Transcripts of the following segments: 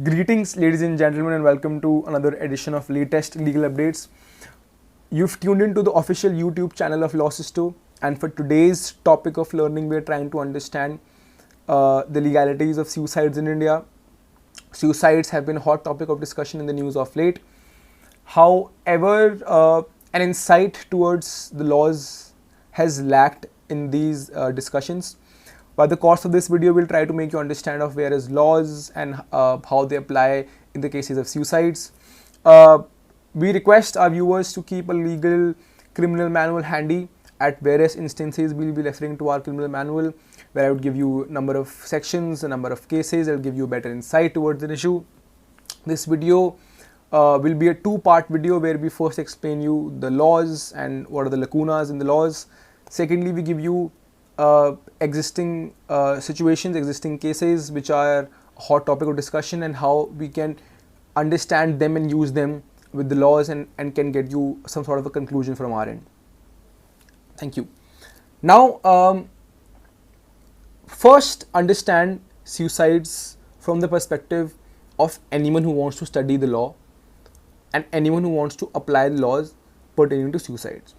Greetings, ladies and gentlemen, and welcome to another edition of latest legal updates. You've tuned into the official YouTube channel of Law Sisto, and for today's topic of learning, we're trying to understand the legalities of suicides in India. Suicides have been a hot topic of discussion in the news of late. However, an insight towards the laws has lacked in these discussions. By the course of this video, we'll try to make you understand of various laws and how they apply in the cases of suicides. We request our viewers to keep a legal criminal manual handy. At various instances, we'll be referring to our criminal manual, where I would give you a number of sections, a number of cases. I'll give you better insight towards an issue. This video will be a two-part video where we first explain you the laws and what are the lacunas in the laws. Secondly, we give you existing situations, existing cases which are a hot topic of discussion, and how we can understand them and use them with the laws and can get you some sort of a conclusion from our end. Thank you. Now, first understand suicides from the perspective of anyone who wants to study the law and anyone who wants to apply the laws pertaining to suicides.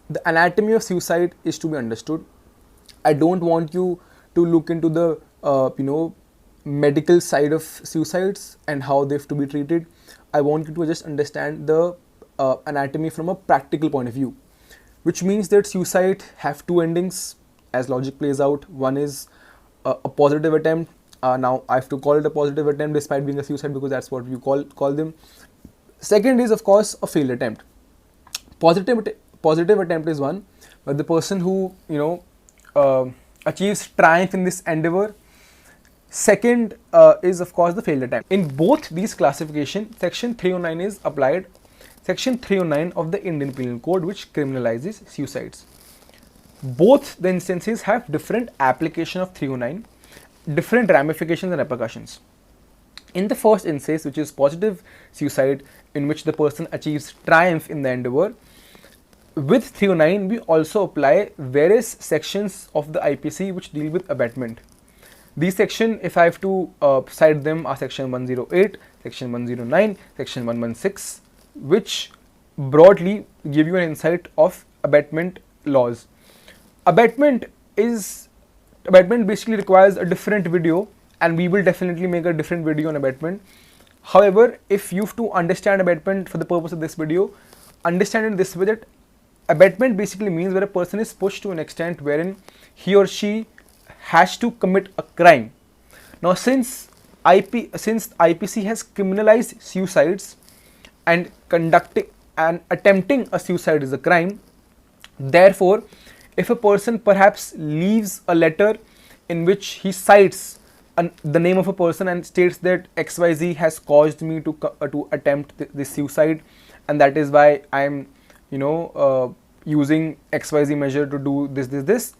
The anatomy of suicide is to be understood. I don't want you to look into the medical side of suicides and how they have to be treated. I want you to just understand the anatomy from a practical point of view, which means that suicide have two endings as logic plays out. One is a positive attempt. Now I have to call it a positive attempt despite being a suicide because that's what you call them. Second is of course a failed attempt. Positive attempt is one, but the person who achieves triumph in this endeavor. Second is of course the failed attempt. In both these classifications, section 309 is applied. Section 309 of the Indian Penal Code, which criminalizes suicides. Both the instances have different application of 309, different ramifications and repercussions. In the first instance, which is positive suicide, in which the person achieves triumph in the endeavor, with 309 we also apply various sections of the IPC which deal with abetment. These sections, if I have to cite them, are section 108, section 109, section 116, which broadly give you an insight of abetment laws. Abetment basically requires a different video, and we will definitely make a different video on abetment. However, if you have to understand abetment for the purpose of this video, understand it this way, that abetment basically means where a person is pushed to an extent wherein he or she has to commit a crime. Now, since IPC has criminalized suicides and conducting and attempting a suicide is a crime, therefore, if a person perhaps leaves a letter in which he cites the name of a person and states that XYZ has caused me to attempt this suicide, and that is why I am using XYZ measure to do this,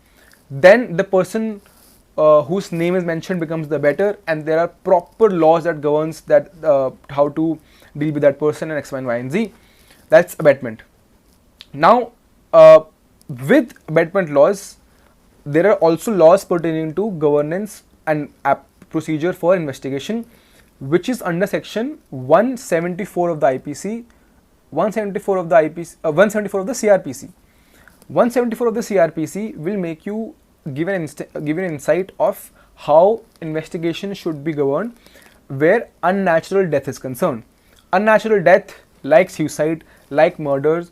then the person whose name is mentioned becomes the abettor, and there are proper laws that governs that how to deal with that person and X, Y, and Z. That's abetment. Now, with abetment laws, there are also laws pertaining to governance and procedure for investigation, which is under section 174 of the IPC, 174 of the CRPC. 174 of the CRPC will make you give an insight of how investigation should be governed where unnatural death is concerned. Unnatural death, like suicide, like murders,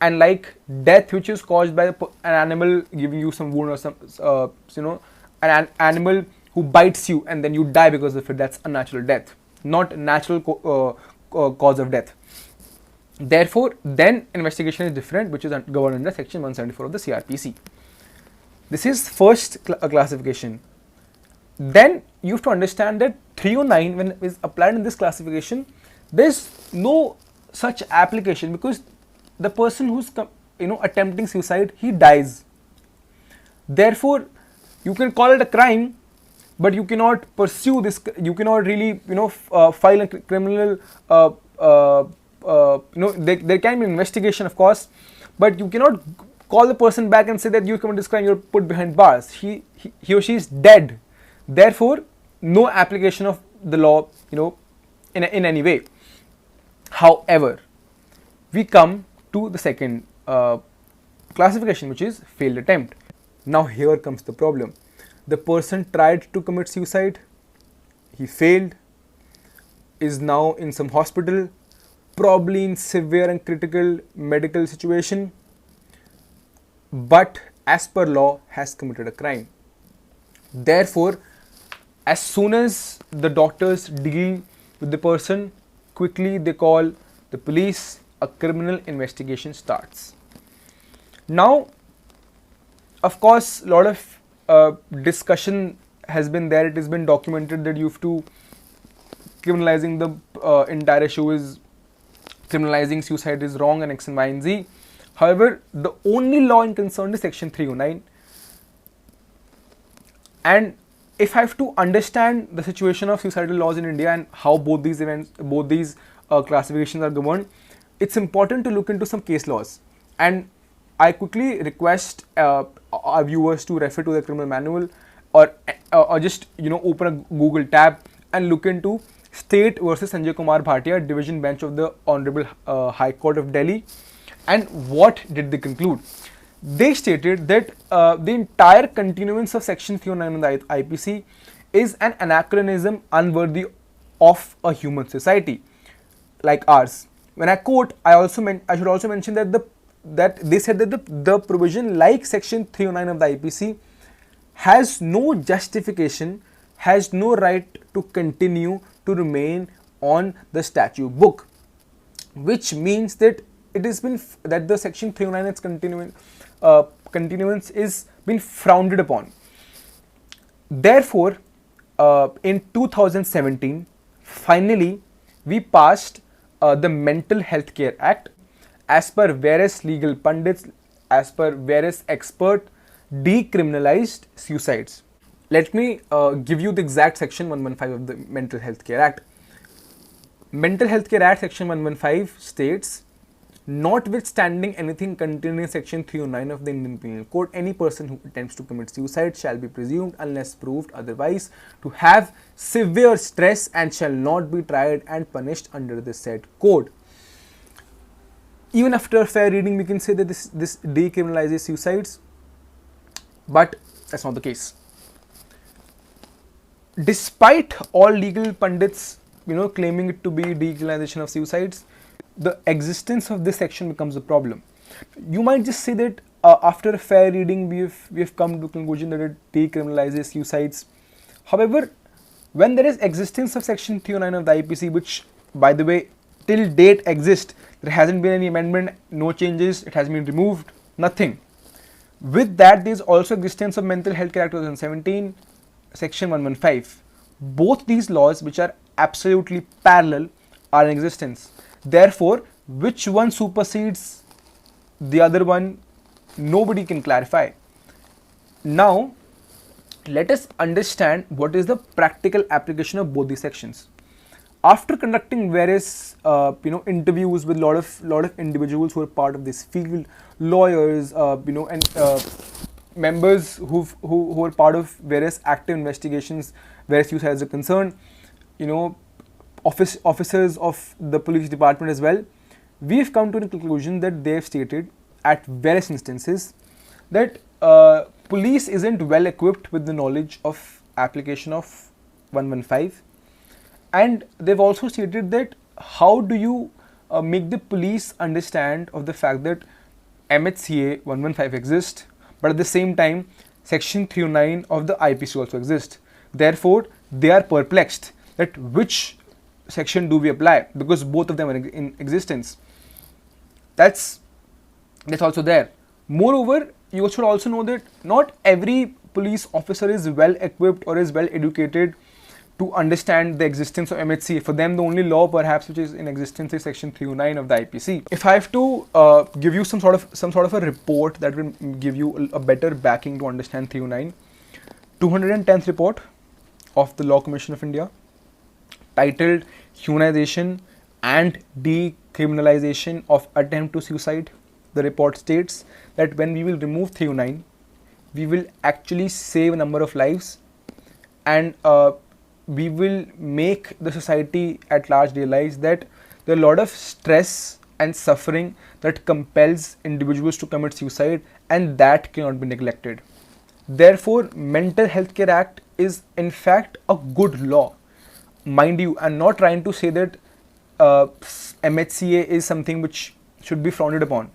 and like death which is caused by an animal giving you some wound or some an animal who bites you and then you die because of it, that's unnatural death, not natural cause of death. Therefore, then investigation is different, which is governed under section 174 of the CRPC. This is first classification. Then you have to understand that 309, when it is applied in this classification, there is no such application, because the person who's attempting suicide, he dies. Therefore, you can call it a crime, but you cannot pursue this. You cannot really file a criminal. There can be an investigation, of course, but you cannot call the person back and say that you committed this crime, you're put behind bars. He or she is dead. Therefore, no application of the law, in any way. However, we come to the second classification, which is failed attempt. Now here comes the problem. The person tried to commit suicide, he failed, is now in some hospital, probably in severe and critical medical situation, but as per law has committed a crime. Therefore, as soon as the doctors deal with the person, quickly they call the police, a criminal investigation starts. Now, of course, a lot of discussion has been there. It has been documented that you have to criminalizing the entire issue is criminalizing suicide is wrong and X and Y and Z. However, the only law in concern is section 309. And if I have to understand the situation of suicidal laws in India and how both these classifications are governed, it's important to look into some case laws. And I quickly request our viewers to refer to the criminal manual or just open a Google tab and look into State versus Sanjay Kumar Bhatia, Division Bench of the Honorable High Court of Delhi. And what did they conclude? They stated that the entire continuance of Section 309 of the IPC is an anachronism unworthy of a human society like ours. When I quote, I should also mention that they said that the provision like Section 309 of the IPC has no justification, has no right to continue to remain on the statute book, which means that it has been that the Section 309 its continuance is been frowned upon. Therefore, in 2017, finally, we passed the Mental Health Care Act. As per various legal pundits, as per various experts, decriminalized suicides. Let me give you the exact section 115 of the Mental Health Care Act. Mental Health Care Act section 115 states, notwithstanding anything contained in section 309 of the Indian Penal Code, any person who attempts to commit suicide shall be presumed, unless proved otherwise, to have severe stress and shall not be tried and punished under the said code. Even after a fair reading, we can say that this decriminalizes suicides, but that's not the case. Despite all legal pundits, claiming it to be decriminalization of suicides, the existence of this section becomes a problem. You might just say that after a fair reading, we have come to the conclusion that it decriminalizes suicides. However, when there is existence of section 309 of the IPC, which, by the way, till date exists, there hasn't been any amendment, no changes, it has been removed, nothing. With that, there is also existence of Mental Health Care Act 2017, section 115. Both these laws, which are absolutely parallel, are in existence. Therefore, which one supersedes the other one, nobody can clarify. Now, let us understand what is the practical application of both these sections. After conducting various interviews with lot of individuals who are part of this field, lawyers, and members who are part of various active investigations, various suicides are concerned, officers of the police department as well, we have come to the conclusion that they have stated at various instances that police isn't well equipped with the knowledge of application of 115. And they've also stated that how do you make the police understand of the fact that MHCA 115 exists, but at the same time section 309 of the IPC also exists. Therefore, they are perplexed that which section do we apply, because both of them are in existence. That's also there. Moreover, you should also know that not every police officer is well equipped or is well educated to understand the existence of MHCA. For them, the only law perhaps which is in existence is section 309 of the IPC. If I have to give you some sort of a report that will give you a better backing to understand 309, 210th report of the Law Commission of India, titled Humanization and Decriminalization of Attempt to Suicide. The report states that when we will remove 309, we will actually save a number of lives, and we will make the society at large realize that there are a lot of stress and suffering that compels individuals to commit suicide, and that cannot be neglected. Therefore, Mental Health Care Act is in fact a good law. Mind you, I'm not trying to say that MHCA is something which should be frowned upon.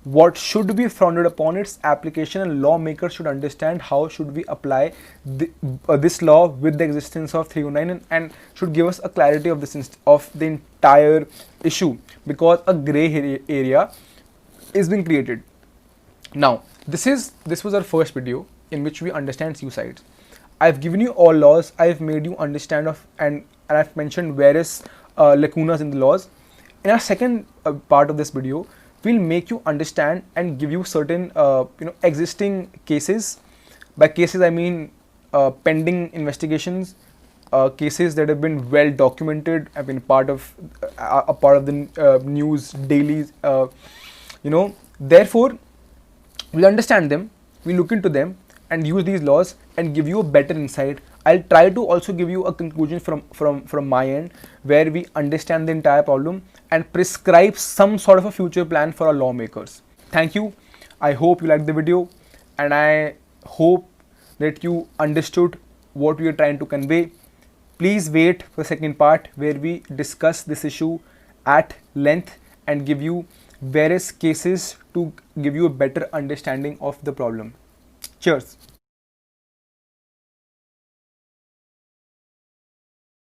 What should be frowned upon its application, and lawmakers should understand how should we apply this law with the existence of 309, and should give us a clarity of of the entire issue, because a gray area is being created. Now, this was our first video in which we understand suicides. I've given you all laws. I've made you understand of and I've mentioned various lacunas in the laws. In our second part of this video, we'll make you understand and give you certain existing cases. By cases I mean pending investigations, cases that have been well documented, have been part of a part of the news daily. Therefore, we'll understand them, we'll look into them and use these laws and give you a better insight. I'll try to also give you a conclusion from my end, where we understand the entire problem and prescribe some sort of a future plan for our lawmakers. Thank you. I hope you liked the video, and I hope that you understood what we are trying to convey. Please wait for the second part, where we discuss this issue at length and give you various cases to give you a better understanding of the problem. Cheers.